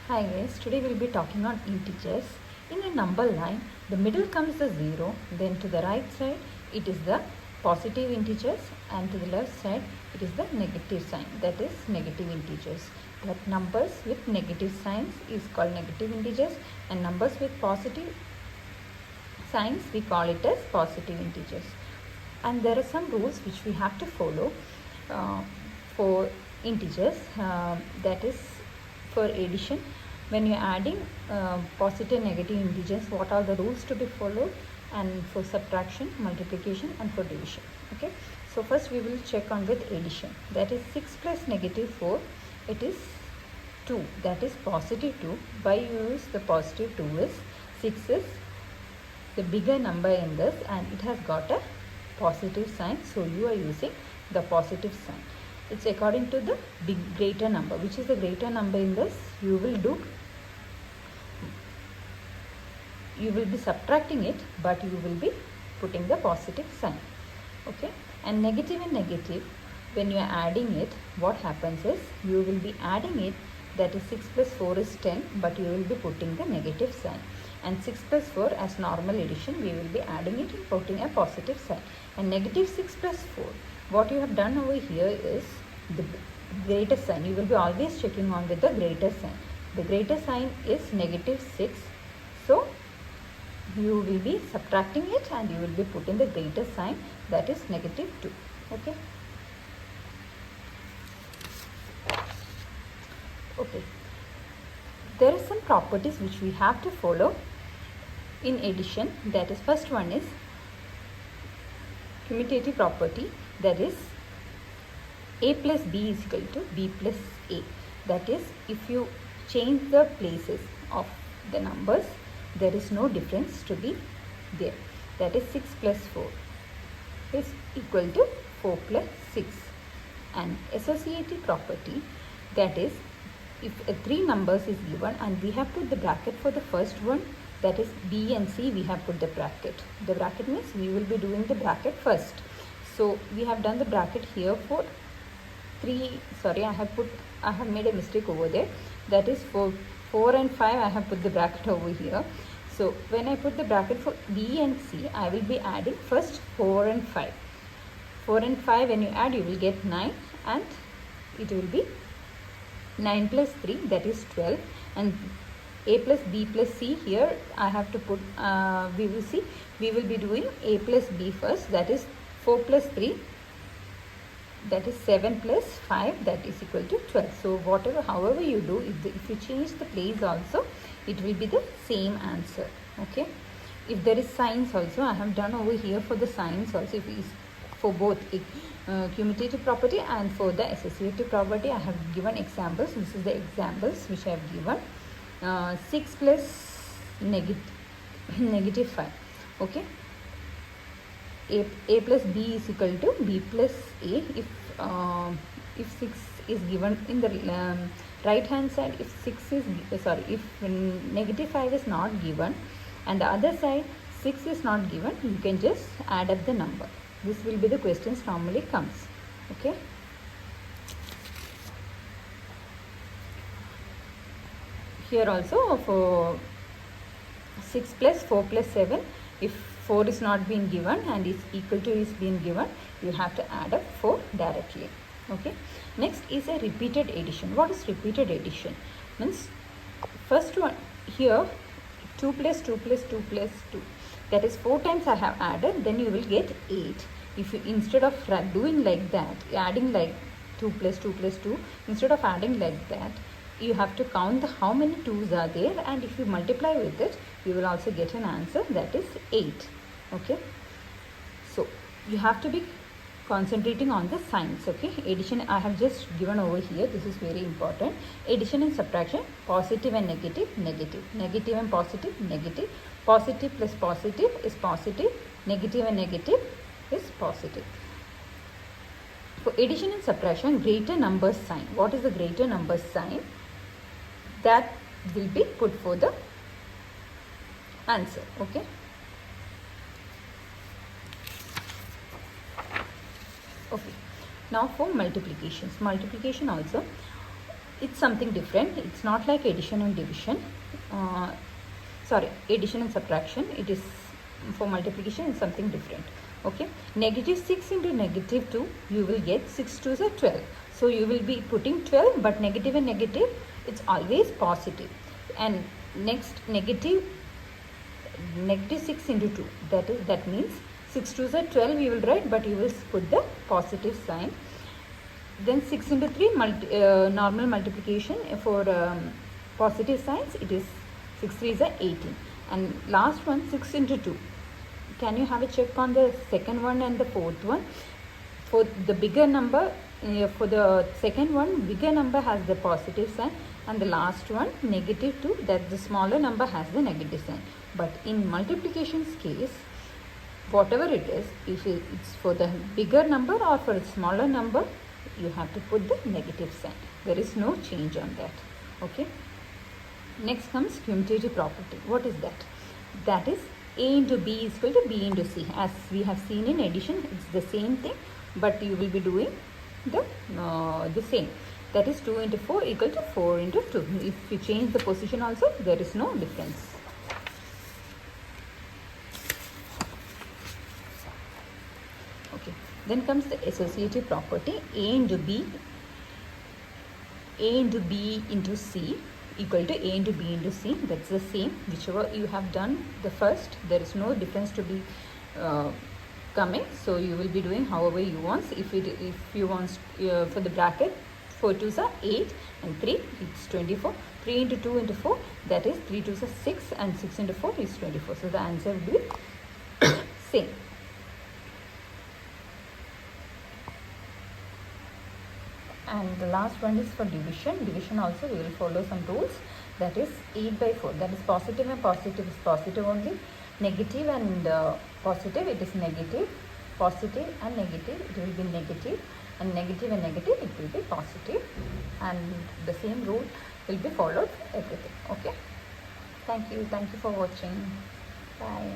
Hi guys, today we'll be talking on integers. In a number line, the middle comes the 0, then to the right side it is the positive integers and to the left side it is the negative sign, that is negative integers. But numbers with negative signs is called negative integers and numbers with positive signs we call it as positive integers. And there are some rules which we have to follow for integers, that is for addition. When you are adding positive negative integers, what are the rules to be followed, and for subtraction, multiplication and for division. Okay, so first we will check on with addition, that is 6 plus negative 4, it is 2, that is positive 2. Why you use the positive 2 is 6 is the bigger number in this and it has got a positive sign, so you are using the positive sign. It's according to the greater number. Which is the greater number in this? You will be subtracting it, but you will be putting the positive sign. Okay, and negative and negative, when you are adding it, what happens is you will be adding it, that is 6 plus 4 is 10, but you will be putting the negative sign. And 6 plus 4 as normal addition, we will be adding it and putting a positive sign. And negative 6 plus 4, what you have done over here is the greater sign. You will be always checking on with the greater sign. The greater sign is negative 6, so you will be subtracting it and you will be putting the greater sign, that is negative 2. Okay. Okay. There are some properties which we have to follow in addition. That is, first one is commutative property, that is a plus b is equal to b plus a. That is, if you change the places of the numbers, there is no difference to be there. That is 6 plus 4 is equal to 4 plus 6. And associative property, that is, if 3 numbers is given and we have put the bracket for the first one, that is b and c, we have put the bracket. The bracket means we will be doing the bracket first. So we have done the bracket here for 3, sorry, I have made a mistake over there. That is for 4 and 5, I have put the bracket over here. So when I put the bracket for b and c, I will be adding first 4 and 5. 4 and 5 when you add, you will get 9 and it will be 9 plus 3, that is 12. And a plus b plus c, here I have to put, we will be doing a plus b first, that is 4 plus 3, that is 7 plus 5, that is equal to 12. So however you do, if you change the place also, it will be the same answer. Okay. If there is signs also, I have done over here for the signs also, if it is for both commutative property and for the associative property, I have given examples. This is the examples which I have given. 6 plus negative 5. Okay. A plus b is equal to b plus a. If 6 is given in the right hand side, if negative 5 is not given and the other side 6 is not given, you can just add up the number. This will be the questions normally comes. Okay. Here also for 6 plus 4 plus 7, if 4 is not being given and is equal to is being given, you have to add up 4 directly. Okay. Next is a repeated addition. What is repeated addition? Means first one here, 2 plus 2 plus 2 plus 2, that is 4 times I have added, then you will get 8. If you, instead of doing like that, adding like 2 plus 2 plus 2, instead of adding like that, you have to count how many 2's are there, and if you multiply with it, you will also get an answer, that is 8. Okay. So you have to be concentrating on the signs. Okay. Addition I have just given over here. This is very important. Addition and subtraction, positive and negative, negative. Negative and positive, negative. Positive plus positive is positive. Negative and negative is positive. For addition and subtraction, greater number sign. What is the greater number sign? That will be put for the answer. Okay. Okay. Now for multiplications. Multiplication also, it's something different. It's not like addition and division. Addition and subtraction. It is for multiplication is something different. Okay, negative 6 into negative 2, you will get 6 2s are 12. So you will be putting 12, but negative and negative, it's always positive. And next, negative 6 into 2, that means 6 2s are 12 you will write, but you will put the positive sign. Then 6 into 3, normal multiplication for positive signs, it is 6 3s are 18. And last one, 6 into 2. Can you have a check on the second one and the fourth one? For the bigger number, for the second one, bigger number has the positive sign, and the last one, negative 2, that the smaller number has the negative sign. But in multiplication's case, whatever it is, if it's for the bigger number or for a smaller number, you have to put the negative sign. There is no change on that. Okay. Next comes commutative property. What is that? That is A into B is equal to B into C. As we have seen in addition, it's the same thing, but you will be doing the same. That is 2 into 4 equal to 4 into 2. If you change the position also, there is no difference. Okay. Then comes the associative property. A into B into C equal to A into B into C. That's the same. Whichever you have done the first, there is no difference to be coming. So you will be doing however you want. If you want for the bracket, 4 2s are 8 and 3, it's 24. 3 into 2 into 4, that is 3 2s are 6, and 6 into 4 is 24. So the answer will be same. And the last one is for division. Division also we will follow some rules. That is 8 by 4. That is positive, and positive is positive only. Negative and positive, it is negative. Positive and negative, it will be negative. And negative and negative, it will be positive. And the same rule will be followed for everything. Okay. Thank you. Thank you for watching. Bye.